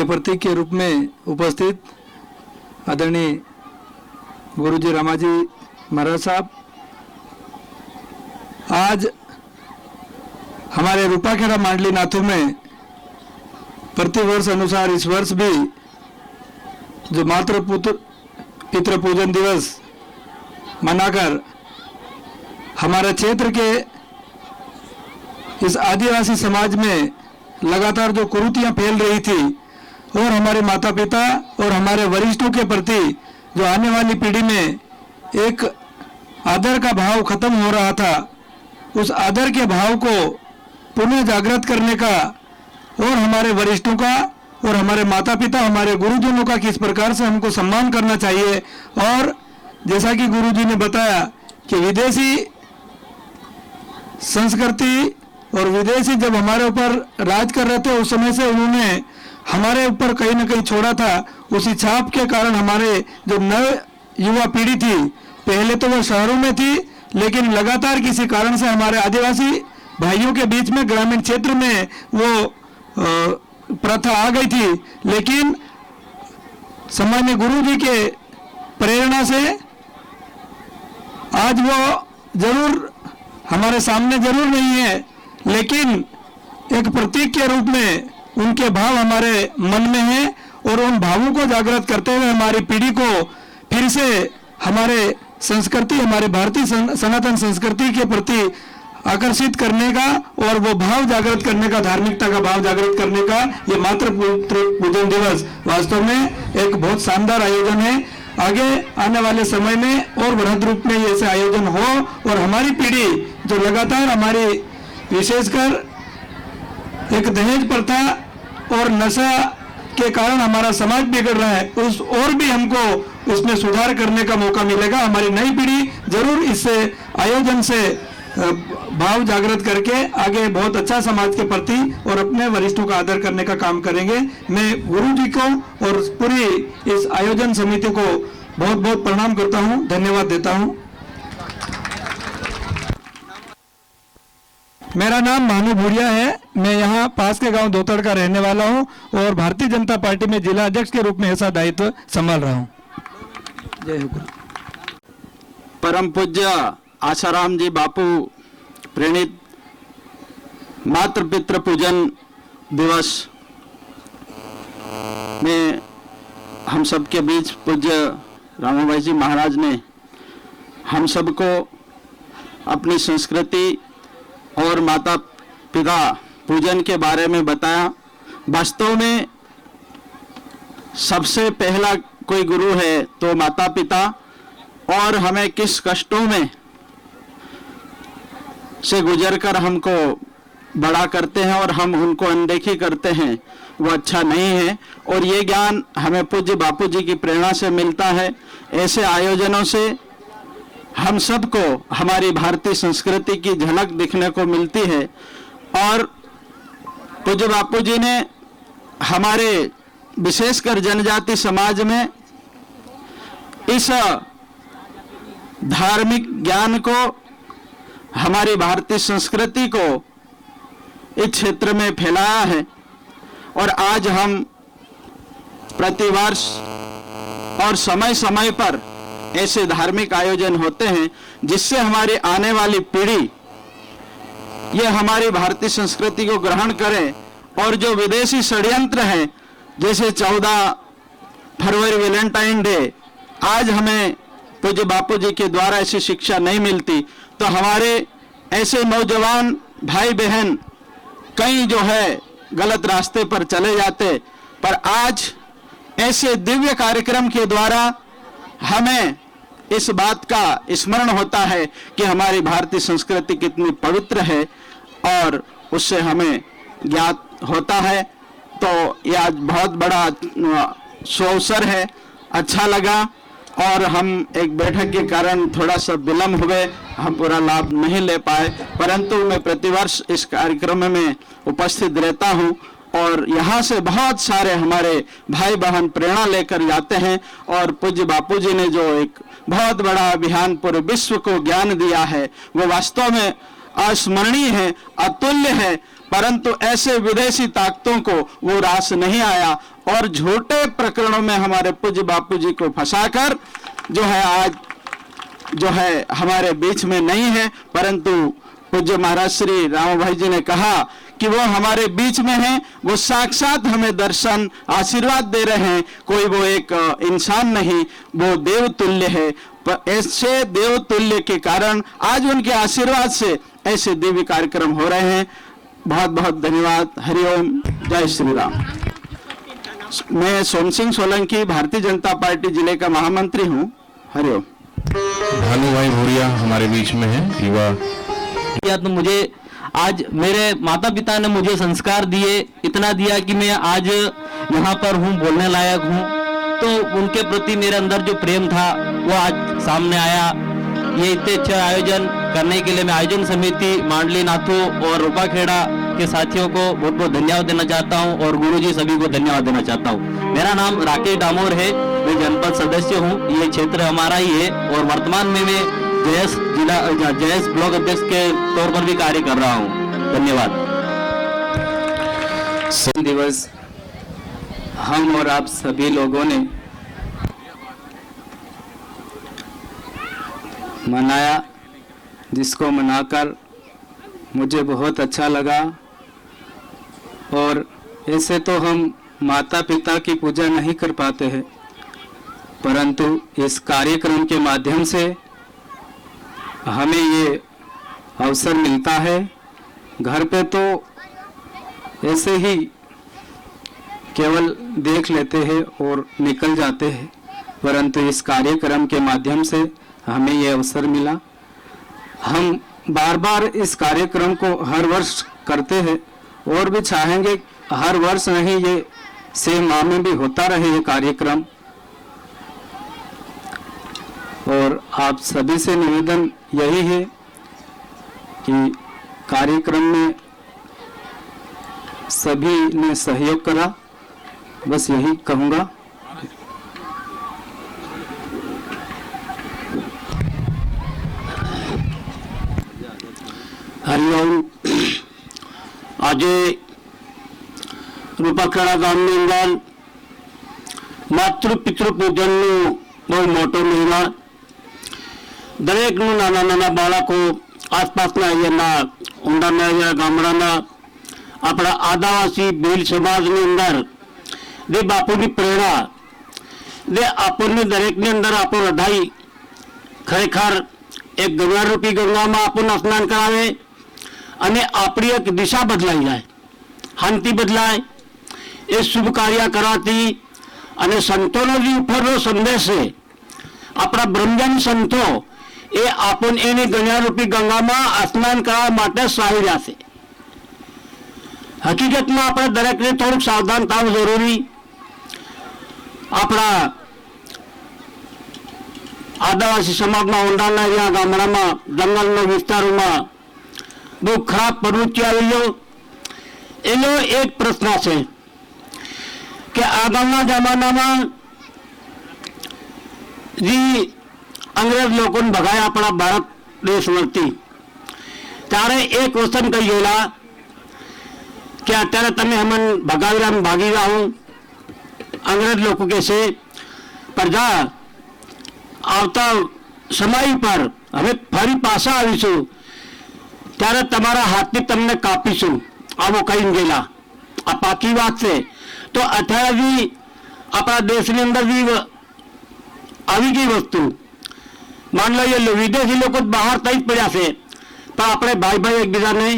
प्रतीक के रूप में उपस्थित आदरणीय गुरुजी रामाजी महाराज साहब, आज हमारे रूपाखेड़ा मांडली नाथू में प्रतिवर्ष अनुसार इस वर्ष भी जो मातृ पितृ पूजन दिवस मनाकर हमारे क्षेत्र के इस आदिवासी समाज में लगातार जो कुरीतियां फैल रही थी और हमारे माता पिता और हमारे वरिष्ठों के प्रति जो आने वाली पीढ़ी में एक आदर का भाव खत्म हो रहा था, उस आदर के भाव को पुनः जागृत करने का और हमारे वरिष्ठों का और हमारे माता पिता हमारे गुरुजनों का किस प्रकार से हमको सम्मान करना चाहिए। और जैसा कि गुरुजी ने बताया कि विदेशी संस्कृति और विदेशी जब हमारे ऊपर राज कर रहे थे उस समय से उन्होंने हमारे ऊपर कहीं ना कहीं छोड़ा था। उसी छाप के कारण हमारे जो नव युवा पीढ़ी थी, पहले तो वो शहरों में थी, लेकिन लगातार किसी कारण से हमारे आदिवासी भाइयों के बीच में ग्रामीण क्षेत्र में वो प्रथा आ गई थी। लेकिन सामान्य गुरु जी के प्रेरणा से आज वो जरूर हमारे सामने जरूर नहीं है, लेकिन एक प्रतीक के रूप में उनके भाव हमारे मन में है और उन भावों को जागृत करते हुए हमारी पीढ़ी को फिर से हमारे संस्कृति, हमारी भारतीय सनातन संस्कृति के प्रति आकर्षित करने का और वो भाव जागृत करने का, धार्मिकता का भाव जागृत करने का ये मातृ पूजन दिवस वास्तव में एक बहुत शानदार आयोजन है। आगे आने वाले समय में और बृहद रूप में ऐसे आयोजन हो और हमारी पीढ़ी जो लगातार हमारी विशेषकर एक दहेज प्रथा और नशा के कारण हमारा समाज बिगड़ रहा है, उस और भी हमको उसमें सुधार करने का मौका मिलेगा। हमारी नई पीढ़ी जरूर इस आयोजन से भाव जागृत करके आगे बहुत अच्छा समाज के प्रति और अपने वरिष्ठों का आदर करने का काम करेंगे। मैं गुरु जी को और पूरी इस आयोजन समिति को बहुत बहुत प्रणाम करता हूं, धन्यवाद देता हूं। मेरा नाम भानु भूरिया है, मैं यहाँ पास के गांव दोतड़ का रहने वाला हूँ और भारतीय जनता पार्टी में जिला अध्यक्ष के रूप में ऐसा दायित्व संभाल रहा हूँ। जय हो। परम पूज्य आसाराम जी बापू प्रेरित मातृ पितृ पूजन दिवस में हम सबके बीच पूज्य रामाभाई जी महाराज ने हम सबको अपनी संस्कृति और माता पिता पूजन के बारे में बताया। वास्तव में सबसे पहला कोई गुरु है तो माता पिता, और हमें किस कष्टों में से गुजरकर हमको बड़ा करते हैं और हम उनको अनदेखी करते हैं, वो अच्छा नहीं है। और ये ज्ञान हमें पूज्य बापू जी की प्रेरणा से मिलता है। ऐसे आयोजनों से हम सबको हमारी भारतीय संस्कृति की झलक दिखने को मिलती है। और पूज्य बापू जी ने हमारे विशेषकर जनजाति समाज में इस धार्मिक ज्ञान को, हमारी भारतीय संस्कृति को इस क्षेत्र में फैलाया है। और आज हम प्रतिवर्ष और समय समय पर ऐसे धार्मिक आयोजन होते हैं जिससे हमारी आने वाली पीढ़ी ये हमारी भारतीय संस्कृति को ग्रहण करे। और जो विदेशी षड्यंत्र हैं, जैसे 14 फरवरी वैलेंटाइन डे, आज हमें पूज्य बापू जी के द्वारा ऐसी शिक्षा नहीं मिलती, तो हमारे ऐसे नौजवान भाई बहन कई जो है गलत रास्ते पर चले जाते। पर आज ऐसे दिव्य कार्यक्रम के द्वारा हमें इस बात का स्मरण होता है कि हमारी भारतीय संस्कृति कितनी पवित्र है और उससे हमें ज्ञात होता है। तो यह आज बहुत बड़ा सुअवसर है, अच्छा लगा। और हम एक बैठक के कारण थोड़ा सा विलम्ब हुए, हम पूरा लाभ नहीं ले पाए, परंतु मैं प्रतिवर्ष इस कार्यक्रम में उपस्थित रहता हूं और यहाँ से बहुत सारे हमारे भाई बहन प्रेरणा लेकर जाते हैं। और पूज्य बापू जी ने जो एक बहुत बड़ा अभियान पूरे विश्व को ज्ञान दिया है, वो वास्तव में अस्मरणीय है, अतुल्य है। परंतु ऐसे विदेशी ताकतों को वो रास नहीं आया और झूठे प्रकरणों में हमारे पूज्य बापू जी को फंसाकर जो है आज जो है हमारे बीच में नहीं है, परंतु पूज्य महाराज श्री राम भाई जी ने कहा कि वो हमारे बीच में हैं, वो साक्षात हमें दर्शन आशीर्वाद दे रहे हैं। कोई वो एक इंसान नहीं, वो देव तुल्य है। ऐसे देव तुल्य के कारण आज उनके आशीर्वाद से ऐसे दिव्य कार्यक्रम हो रहे हैं। बहुत बहुत धन्यवाद। हरिओम, जय श्री राम। मैं सोम सिंह सोलंकी, भारतीय जनता पार्टी जिले का महामंत्री हूँ। हरिओम। भानु भाई भूरिया हमारे बीच में है, युवा। तो मुझे आज मेरे माता पिता ने मुझे संस्कार दिए, इतना दिया कि मैं आज यहाँ पर हूँ, बोलने लायक हूँ। तो उनके प्रति मेरे अंदर जो प्रेम था वो आज सामने आया। ये इतने अच्छे आयोजन करने के लिए मैं आयोजन समिति मांडली नाथू और रूपाखेड़ा के साथियों को बहुत बहुत धन्यवाद देना चाहता हूँ और गुरुजी सभी को धन्यवाद देना चाहता हूँ। मेरा नाम राकेश डामोर है, मैं जनपद सदस्य हूँ। ये क्षेत्र हमारा ही है और वर्तमान में मैं जयस ब्लॉक अध्यक्ष के तौर पर भी कार्य कर रहा हूँ। धन्यवाद। दिवस हम और आप सभी लोगों ने मनाया, जिसको मनाकर मुझे बहुत अच्छा लगा। और ऐसे तो हम माता पिता की पूजा नहीं कर पाते हैं, परंतु इस कार्यक्रम के माध्यम से हमें ये अवसर मिलता है। घर पे तो ऐसे ही केवल देख लेते हैं और निकल जाते हैं, परंतु इस कार्यक्रम के माध्यम से हमें ये अवसर मिला। हम बार बार इस कार्यक्रम को हर वर्ष करते हैं और भी चाहेंगे हर वर्ष नहीं, ये 6 माह में भी होता रहे ये कार्यक्रम। और आप सभी से निवेदन यही है कि कार्यक्रम में सभी ने सहयोग करा, बस यही कहूँगा। હરિઓમ। આજે રૂપાખેડા ગામની અંદર માતૃ પિતૃ પૂજનનો બહુ મોટો મહિમા। દરેકનું નાના નાના બાળકો આસપાસના એરિયાના ઊંડાના એરિયા ગામડાના આપણા આદિવાસી ભીલ સમાજની અંદર જે બાપુની પ્રેરણા જે આપણને દરેકની અંદર આપણો હૃદય ખરેખર એક ગંગારૂપી ગંગામાં આપણને સ્નાન કરાવે અને આપણી એક દિશા બદલાઈ જાય, શાંતિ બદલાય। એ શુભ કાર્ય કરવાથી અને સંતોનો જે ઉપરનો સંદેશ છે, આપણા બ્રહ્મજ્ઞાની સંતો એ આપણને એની ગંગારૂપી ગંગામાં સ્નાન કરવા માટે સારી રહ્યા છે। હકીકતમાં આપણે દરેકને થોડુંક સાવધાન થવું જરૂરી। આપણા આદિવાસી સમાજમાં ઊંડાના એરિયા ગામડામાં જંગલના વિસ્તારોમાં બહુ ખરાબ પ્રવૃત્તિ આવેલો। એનો એક પ્રશ્ન છે કે આગળના જમાનામાં જે અંગ્રેજ લોકોને ભગાયા આપણા ભારત દેશ વતી, ત્યારે એક વચન કહી ગયેલા કે અત્યારે તમે અમને ભગાવી ભાગી જાઓ। અંગ્રેજ લોકો કહેશે પ્રજા આવતા સમય પર હવે ફરી પાછા આવીશું ત્યારે તમારા હાથથી તમને કાપીશું, આવો કહીને ગયેલા। આ પાકી વાત છે। તો અત્યારે બી આપણા દેશની અંદર બી આવી ગઈ વસ્તુ। માન લો એ વિદેશી લોકો બહાર થઈ જ પડ્યા છે, પણ આપણે ભાઈ ભાઈ એકબીજાને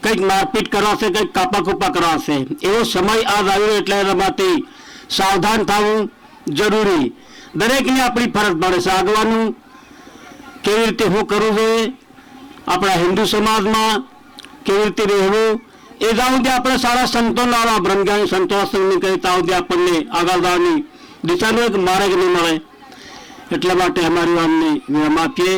કંઈક મારપીટ કરવાશે, કંઈક કાપા કૂપા કરવાશે। એવો સમય આજ આવ્યો એટલે એમાંથી સાવધાન થવું જરૂરી। દરેકને આપણી ફરજ પડે છે આગવાનું કેવી રીતે હું કરવું જોઈએ, આપણા હિન્દુ સમાજમાં કેવી રીતે રહેવું। એ જ્યાં સુધી આપણે સારા સંતોના આવા બ્રહ્મજ્ઞાની સંતો સંગની કહી ત્યાં સુધી આપણને આગળ જવાની દિશાનો એક માર્ગ નહીં મળે। એટલા માટે અમારી વાતને વિરામ આપીએ।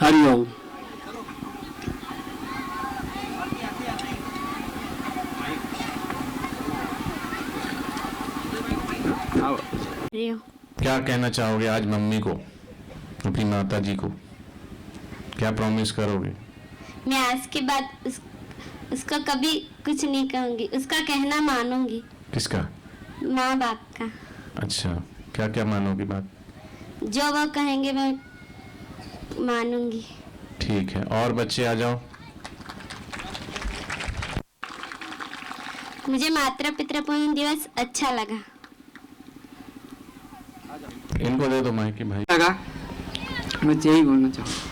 હરિઓમ। क्या कहना चाहोगे आज मम्मी को, अपनी माता जी को? क्या प्रॉमिस करोगे? मैं आज के बाद उसका कभी कुछ नहीं कहूंगी, उसका कहना मानूंगी। किसका? माँ बाप का। अच्छा, क्या क्या मानोगी बात? जो वो कहेंगे मैं मानूंगी। ठीक है, और बच्चे आ जाओ। मुझे मातृ पितृ पूजन दिवस अच्छा लगा। इनको दे दो माइक भाई। लगा, मैं यही बोलना चाहूँ।